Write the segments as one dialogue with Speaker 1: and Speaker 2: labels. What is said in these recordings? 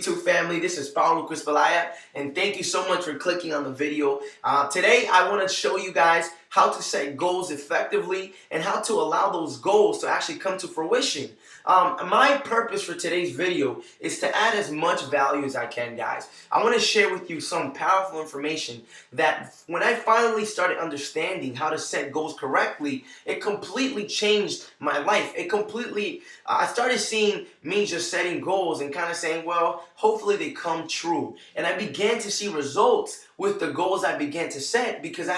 Speaker 1: YouTube family? This is Paulo Crispalaya, and thank you so much for clicking on the video. Today, I want to show you guys how to set goals effectively and how to allow those goals to actually come to fruition. My purpose for today's video is to add as much value as I can, guys. I want to share with you some powerful information that when I finally started understanding how to set goals correctly, it completely changed my life. I started seeing me just setting goals and kind of saying, well, hopefully they come true. And I began to see results with the goals I began to set because I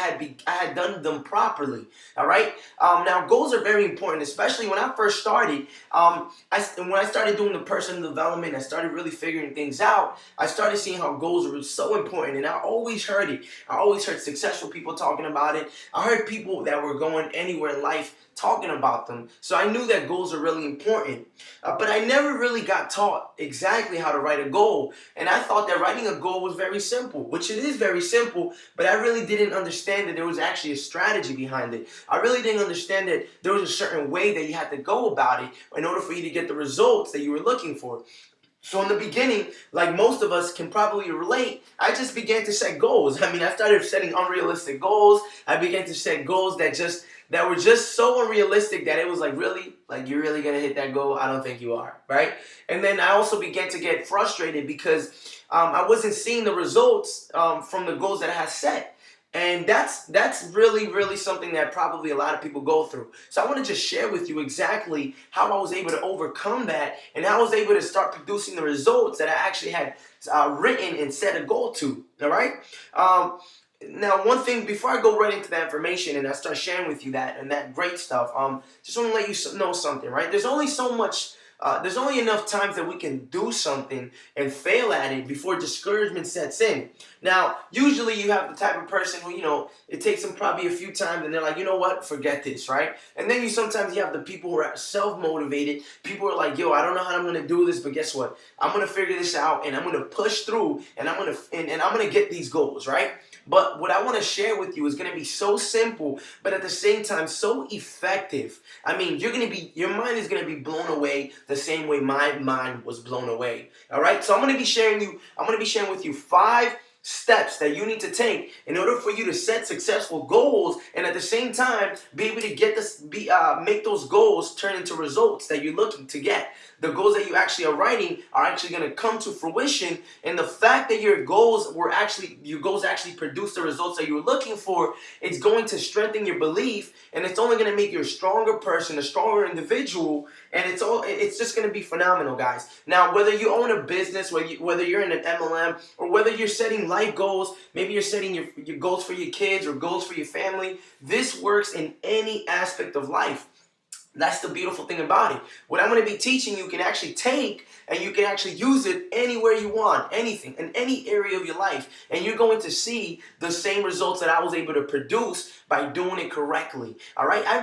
Speaker 1: had done them properly. All right. Now goals are very important, especially when I first started. When I started doing the personal development, I started really figuring things out. I started seeing how goals were so important, and I always heard it. I always heard successful people talking about it. I heard people that were going anywhere in life talking about them. So I knew that goals are really important. But I never really got taught exactly how to write a goal. And I thought that writing a goal was very simple, which it is very simple, but I really didn't understand that there was actually a strategy behind it. I really didn't understand that there was a certain way that you had to go about it in order for you to get the results that you were looking for. So in the beginning, like most of us can probably relate, I just began to set goals. I started setting unrealistic goals. I began to set goals that were just so unrealistic that it was like, really? Like, you're really going to hit that goal? I don't think you are, right? And then I also began to get frustrated because I wasn't seeing the results from the goals that I had set. And that's really, really something that probably a lot of people go through. So I want to just share with you exactly how I was able to overcome that and how I was able to start producing the results that I actually had written and set a goal to, all right? Now, one thing, before I go right into that information and I start sharing with you that and that great stuff, just want to let you know something, right? There's only so much, there's only enough times that we can do something and fail at it before discouragement sets in. Now, usually you have the type of person who, it takes them probably a few times and they're like, you know what, forget this, right? And then sometimes you have the people who are self-motivated. People are like, yo, I don't know how I'm going to do this, but guess what? I'm going to figure this out and I'm going to push through and I'm going to get these goals, right? But what I want to share with you is going to be so simple, but at the same time so effective. Your mind is going to be blown away the same way my mind was blown away. All right? So I'm going to be sharing with you 5 steps that you need to take in order for you to set successful goals and at the same time be able to make those goals turn into results that you're looking to get. The goals that you actually are writing are actually going to come to fruition, and the fact that your goals actually produce the results that you were looking for, it's going to strengthen your belief, and it's only going to make you a stronger person, a stronger individual, and it's just going to be phenomenal, guys. Now, whether you own a business, whether you're in an MLM, or whether you're setting life goals, maybe you're setting your goals for your kids or goals for your family, this works in any aspect of life. That's the beautiful thing about it. What I'm going to be teaching you can actually take and you can actually use it anywhere you want, anything, in any area of your life. And you're going to see the same results that I was able to produce by doing it correctly. All right? I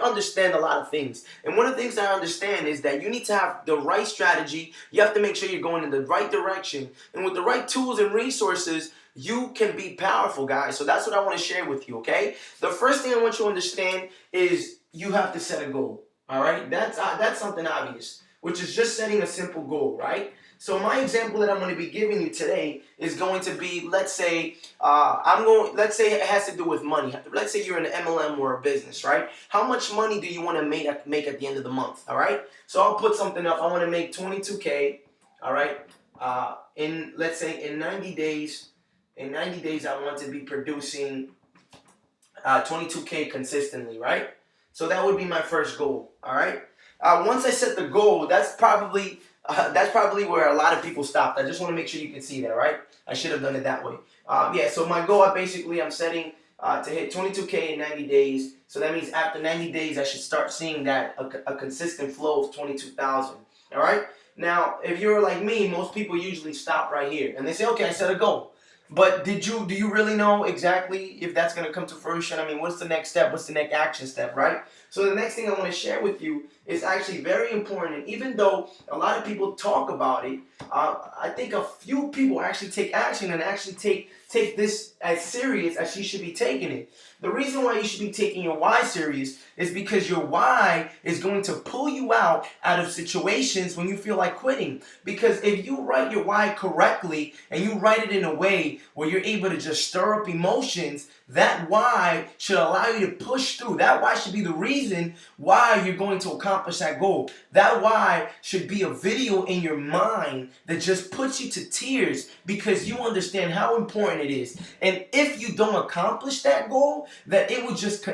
Speaker 1: understand a lot of things. And one of the things that I understand is that you need to have the right strategy. You have to make sure you're going in the right direction. And with the right tools and resources, you can be powerful, guys. So that's what I want to share with you, okay? The first thing I want you to understand is you have to set a goal, all right? That's something obvious, which is just setting a simple goal, right? So my example that I'm going to be giving you today is going to be, let's say it has to do with money. Let's say you're in an MLM or a business, right? How much money do you want to make at the end of the month, all right? So I'll put something up. I want to make $22K, all right? Let's say in 90 days, I want to be producing $22K consistently, right? So that would be my first goal, all right? Once I set the goal, that's probably where a lot of people stopped. I just want to make sure you can see that, right? I should have done it that way. So my goal, I'm setting to hit 22K in 90 days. So that means after 90 days, I should start seeing that a consistent flow of 22,000, all right? Now, if you're like me, most people usually stop right here. And they say, okay, I set a goal. But do you really know exactly if that's going to come to fruition? What's the next step? What's the next action step, right? So the next thing I want to share with you is actually very important. And even though a lot of people talk about it, I think a few people actually take action and actually take this as serious as you should be taking it. The reason why you should be taking your why serious is because your why is going to pull you out of situations when you feel like quitting. Because if you write your why correctly and you write it in a way where you're able to just stir up emotions, that why should allow you to push through. That why should be the reason why you're going to accomplish that goal. That why should be a video in your mind that just puts you to tears because you understand how important it is. And if you don't accomplish that goal, that it would just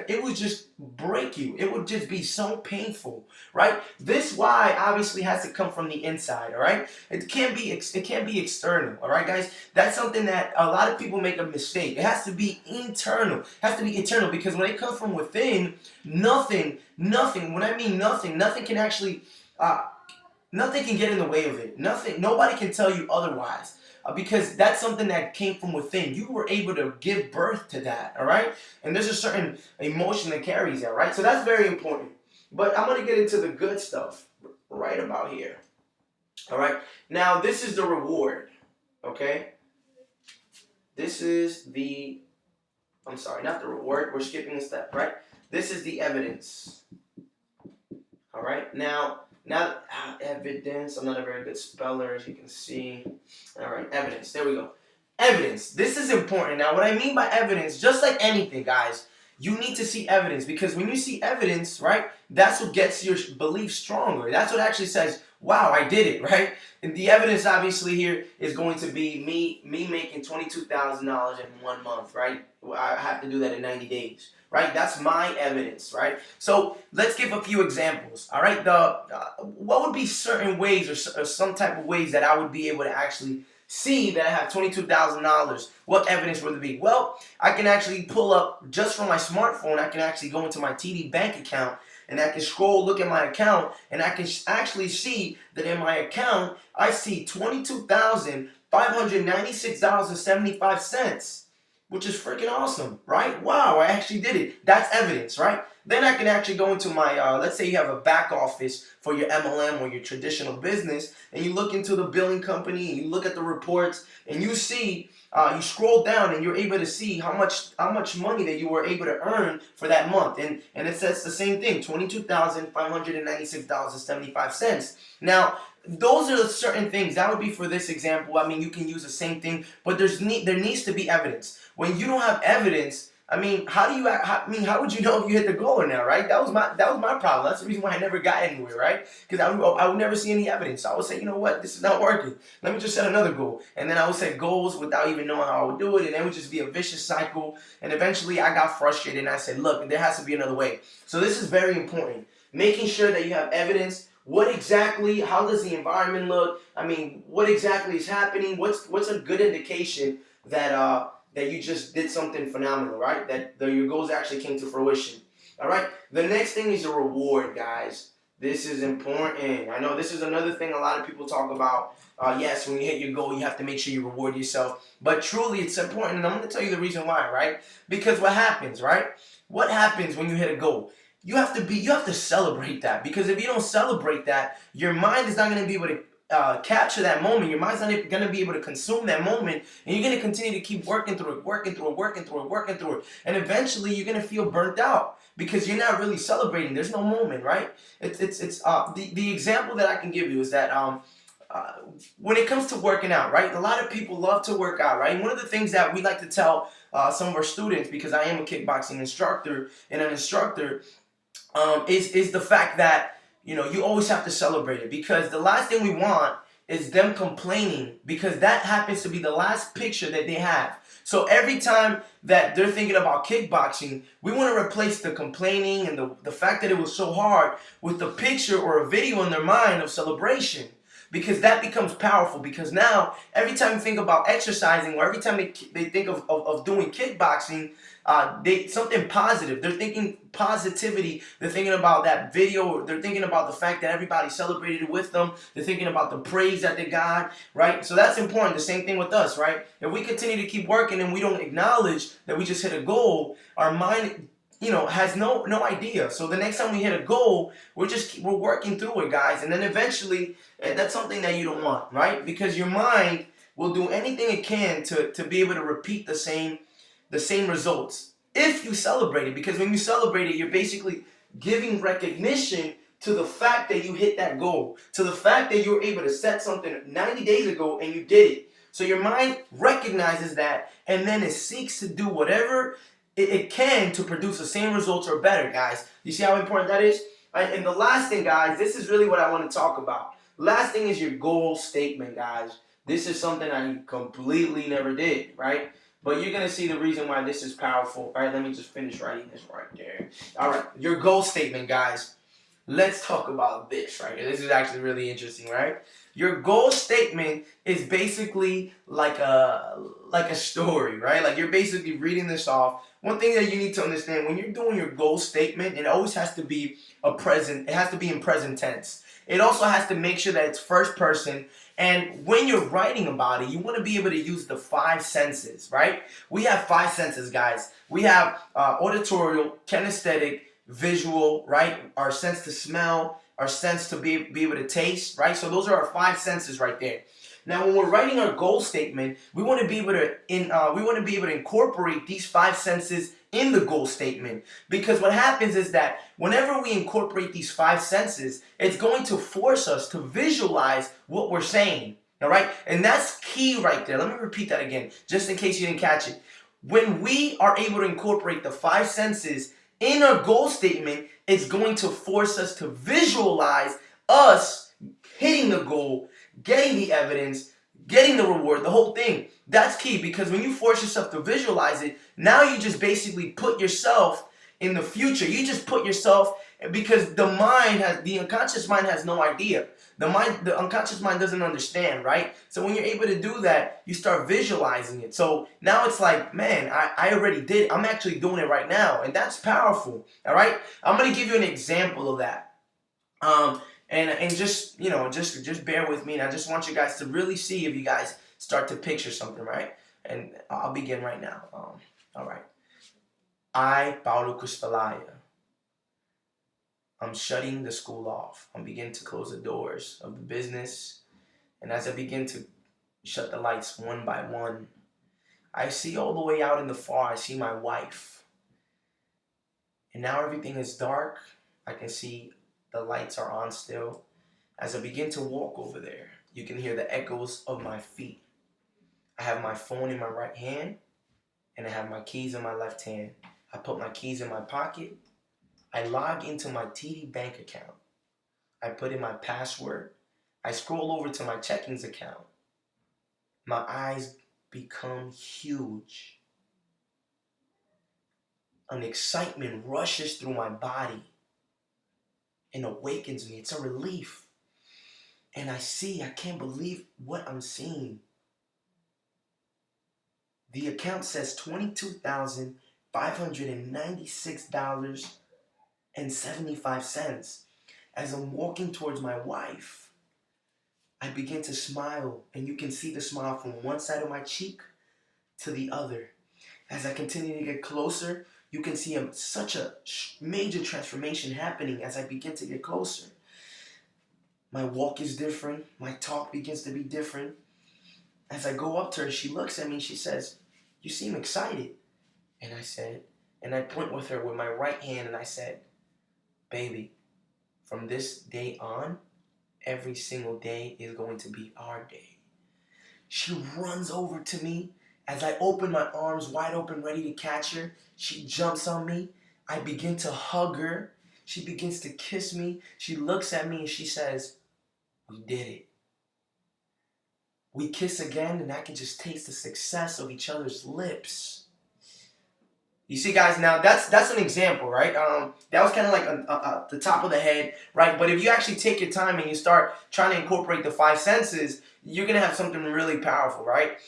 Speaker 1: break you. It would just be so painful, right? This why obviously has to come from the inside, all right? It can't be external, all right, guys? That's something that a lot of people make a mistake. It has to be internal. It has to be internal because when it comes from within, nothing, when I mean nothing can actually, nothing can get in the way of it. Nobody can tell you otherwise. Because that's something that came from within. You were able to give birth to that, all right? And there's a certain emotion that carries that, right? So that's very important. But I'm going to get into the good stuff right about here, all right? Now, this is the reward, okay? This is the, I'm sorry, not the reward. We're skipping a step, right? This is the evidence, all right? Now evidence. I'm not a very good speller, as you can see. All right, evidence. There we go. Evidence. This is important. Now, what I mean by evidence, just like anything, guys, you need to see evidence because when you see evidence, right, that's what gets your belief stronger. That's what actually says, wow, I did it, right? And the evidence, obviously, here is going to be me making $22,000 in 1 month, right? I have to do that in 90 days. Right, that's my evidence, right? So let's give a few examples, all right? What would be certain ways or some type of ways that I would be able to actually see that I have $22,000? What evidence would it be? Well, I can actually pull up just from my smartphone. I can actually go into my TD bank account and I can scroll, look at my account, and I can actually see that in my account I see $22,596.75. Which is freaking awesome, right? Wow, I actually did it. That's evidence, right? Then I can actually go into my, let's say you have a back office for your MLM or your traditional business, and you look into the billing company, and you look at the reports, and you see, you scroll down, and you're able to see how much money that you were able to earn for that month, and it says the same thing, $22,596.75. Now, those are certain things. That would be for this example. I mean, you can use the same thing, but there needs to be evidence. When you don't have evidence, I mean, how would you know if you hit the goal or not, right? That was my problem. That's the reason why I never got anywhere, right? Because I would never see any evidence. So I would say, you know what, this is not working. Let me just set another goal. And then I would set goals without even knowing how I would do it, and it would just be a vicious cycle. And eventually I got frustrated and I said, look, there has to be another way. So this is very important. Making sure that you have evidence. What exactly, how does the environment look? I mean, what exactly is happening? What's a good indication that that you just did something phenomenal, right? That your goals actually came to fruition. All right? The next thing is a reward, guys. This is important. I know this is another thing a lot of people talk about. Yes, when you hit your goal, you have to make sure you reward yourself. But truly, it's important, and I'm going to tell you the reason why, right? Because what happens, right? What happens when you hit a goal? You have to celebrate that, because if you don't celebrate that, your mind is not going to be able to capture that moment. Your mind's not going to be able to consume that moment, and you're going to continue to keep working through it, and eventually you're going to feel burnt out because you're not really celebrating. There's no moment, right? The example that I can give you is that when it comes to working out, right? A lot of people love to work out, right? And one of the things that we like to tell some of our students, because I am a kickboxing instructor and an instructor, is the fact that, you know, you always have to celebrate it, because the last thing we want is them complaining, because that happens to be the last picture that they have. So every time that they're thinking about kickboxing, we want to replace the complaining and the fact that it was so hard with the picture or a video in their mind of celebration. Because that becomes powerful, because now every time you think about exercising, or every time they think of doing kickboxing, something positive. They're thinking positivity. They're thinking about that video. They're thinking about the fact that everybody celebrated with them. They're thinking about the praise that they got, right? So that's important. The same thing with us, right? If we continue to keep working and we don't acknowledge that we just hit a goal, our mind has no idea. So the next time we hit a goal, we're working through it, guys, and then eventually that's something that you don't want, right? Because your mind will do anything it can to be able to repeat the same results if you celebrate it. Because when you celebrate it, you're basically giving recognition to the fact that you hit that goal, to the fact that you were able to set something 90 days ago and you did it. So your mind recognizes that, and then it seeks to do whatever it can to produce the same results or better, guys. You see how important that is? And the last thing, guys, this is really what I want to talk about. Last thing is your goal statement, guys. This is something I completely never did, right? But you're going to see the reason why this is powerful. All right, let me just finish writing this right there. All right, your goal statement, guys. Let's talk about this right here. This is actually really interesting, right? Your goal statement is basically like a story, right? Like you're basically reading this off. One thing that you need to understand when you're doing your goal statement, it always has to be it has to be in present tense. It also has to make sure that it's first person. And when you're writing about it, you want to be able to use the five senses, right? We have five senses, guys. We have auditorial, kinesthetic, visual, right? Our sense to smell, our sense to be able to taste, right? So those are our five senses right there. Now, when we're writing our goal statement, we want to be able to incorporate these five senses in the goal statement, because what happens is that whenever we incorporate these five senses, it's going to force us to visualize what we're saying. All right, and that's key right there. Let me repeat that again, just in case you didn't catch it. When we are able to incorporate the five senses in our goal statement, it's going to force us to visualize us hitting the goal, getting the evidence, getting the reward, the whole thing. That's key, because when you force yourself to visualize it, now you just basically put yourself in the future. You just put yourself, because the unconscious mind has no idea. The unconscious mind doesn't understand, right? So when you're able to do that, you start visualizing it. So now it's like, man, I already did it. I'm actually doing it right now, and that's powerful. All right, I'm gonna give you an example of that. And just just bear with me, and I just want you guys to really see if you guys start to picture something, right? And I'll begin right now. All right. I, Paulo Cristalaya, I'm shutting the school off. I'm beginning to close the doors of the business, and as I begin to shut the lights one by one, I see all the way out in the far, I see my wife. And now everything is dark. I can see the lights are on still. As I begin to walk over there, you can hear the echoes of my feet. I have my phone in my right hand, and I have my keys in my left hand. I put my keys in my pocket. I log into my TD bank account. I put in my password. I scroll over to my checkings account. My eyes become huge. An excitement rushes through my body and awakens me. It's a relief. And I can't believe what I'm seeing. The account says $22,596.75. As I'm walking towards my wife, I begin to smile, and you can see the smile from one side of my cheek to the other. As I continue to get closer, you can see such a major transformation happening as I begin to get closer. My walk is different. My talk begins to be different. As I go up to her, she looks at me and she says, "You seem excited." And I point with her with my right hand and I said, "Baby, from this day on, every single day is going to be our day." She runs over to me. As I open my arms wide open, ready to catch her, she jumps on me. I begin to hug her. She begins to kiss me. She looks at me and she says, "We did it." We kiss again, and I can just taste the success of each other's lips. You see, guys, now that's an example, right? That was kind of like the top of the head, right? But if you actually take your time and you start trying to incorporate the five senses, you're gonna have something really powerful, right?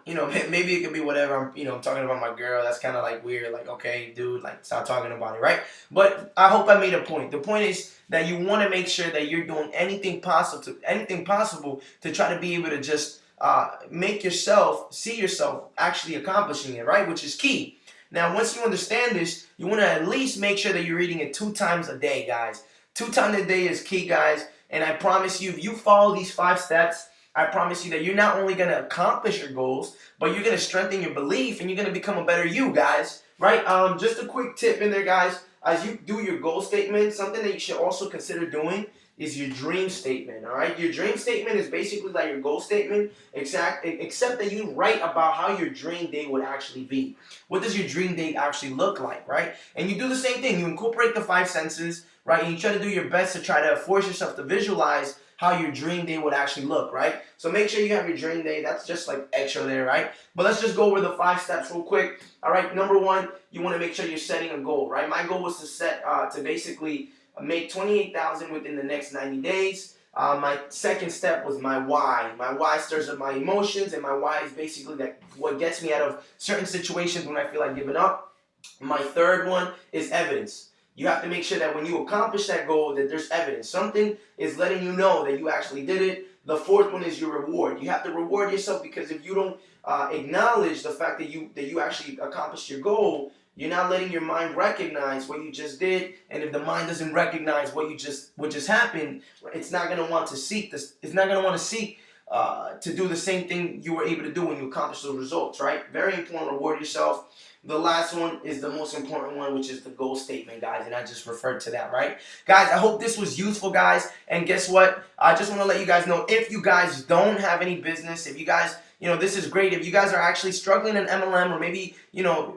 Speaker 1: Maybe it could be whatever. I'm talking about my girl. That's kind of like weird. Like, okay, dude, like stop talking about it, right? But I hope I made a point. The point is that you want to make sure that you're doing anything possible to try to be able to just see yourself actually accomplishing it, right? Which is key. Now, once you understand this, you want to at least make sure that you're reading it 2 times a day, guys. 2 times a day is key, guys. And I promise you, if you follow these 5 steps, I promise you that you're not only going to accomplish your goals, but you're going to strengthen your belief and you're going to become a better you, guys. Right? Just a quick tip in there, guys. As you do your goal statement, something that you should also consider doing is your dream statement, all right? Your dream statement is basically like your goal statement, except that you write about how your dream day would actually be. What does your dream day actually look like, right? And you do the same thing. You incorporate the 5 senses, right? And you try to do your best to try to force yourself to visualize how your dream day would actually look, right? So make sure you have your dream day. That's just like extra there, right? But let's just go over the 5 steps real quick. All right, number 1, you want to make sure you're setting a goal, right? My goal was to set, to basically make $28,000 within the next 90 days. My second step was my why. My why stirs up my emotions, and my why is basically that what gets me out of certain situations when I feel like giving up. My third one is evidence. You have to make sure that when you accomplish that goal, that there's evidence. Something is letting you know that you actually did it. The fourth one is your reward. You have to reward yourself, because if you don't acknowledge the fact that you actually accomplished your goal, you're not letting your mind recognize what you just did. And if the mind doesn't recognize what just happened, it's not gonna want to seek this. It's not gonna want to seek to do the same thing you were able to do when you accomplished those results, right? Very important. Reward yourself. The last one is the most important one, which is the goal statement, guys, and I just referred to that, right? Guys, I hope this was useful, guys, and guess what? I just want to let you guys know, if you guys don't have any business, if you guys, this is great. If you guys are actually struggling in MLM, or maybe,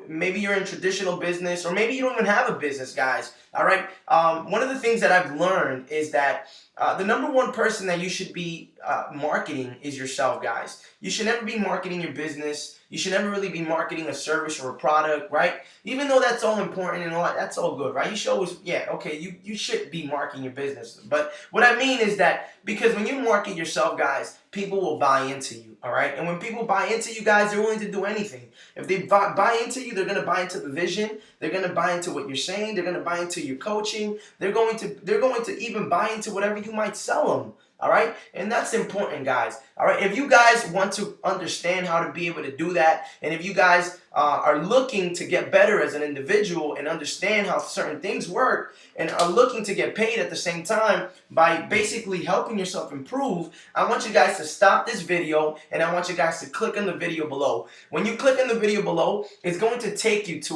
Speaker 1: maybe you're in traditional business, or maybe you don't even have a business, guys, all right? One of the things that I've learned is that the number 1 person that you should be marketing is yourself, guys. You should never be marketing your business. You should never really be marketing a service or a product, right? Even though that's all important and all that, that's all good, right? You should always, yeah, okay, you should be marketing your business. But what I mean is that, because when you market yourself, guys, people will buy into you, all right? And when people buy into you, guys, they're willing to do anything. If they buy into you, they're going to buy into the vision. They're going to buy into what you're saying. They're going to buy into your coaching. They're going to even buy into whatever you might sell them. All right? And that's important, guys. All right? If you guys want to understand how to be able to do that, and if you guys are looking to get better as an individual and understand how certain things work, and are looking to get paid at the same time by basically helping yourself improve, I want you guys to stop this video, and I want you guys to click on the video below. When you click on the video below, it's going to take you to,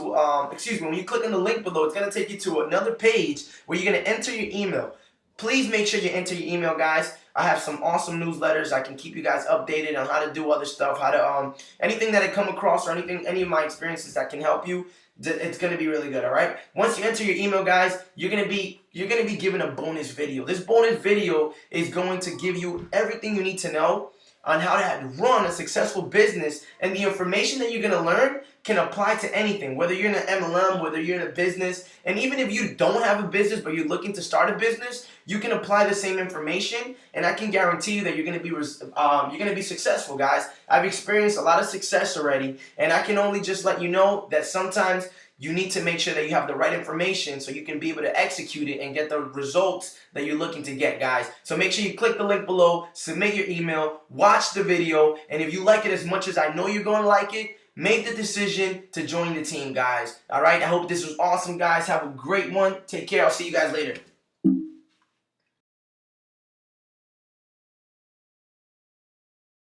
Speaker 1: when you click on the link below, it's going to take you to another page where you're going to enter your email. Please make sure you enter your email, guys. I have some awesome newsletters. I can keep you guys updated on how to do other stuff, how to anything that I come across, or any of my experiences that can help you. It's gonna be really good. All right. Once you enter your email, guys, you're gonna be given a bonus video. This bonus video is going to give you everything you need to know on how to run a successful business, and the information that you're going to learn can apply to anything, whether you're in an MLM, whether you're in a business, and even if you don't have a business but you're looking to start a business, you can apply the same information, and I can guarantee you that you're going to be successful, guys. I've experienced a lot of success already, and I can only just let you know that sometimes you need to make sure that you have the right information so you can be able to execute it and get the results that you're looking to get, guys. So make sure you click the link below, submit your email, watch the video, and if you like it as much as I know you're going to like it, make the decision to join the team, guys. All right? I hope this was awesome, guys. Have a great one. Take care. I'll see you guys later.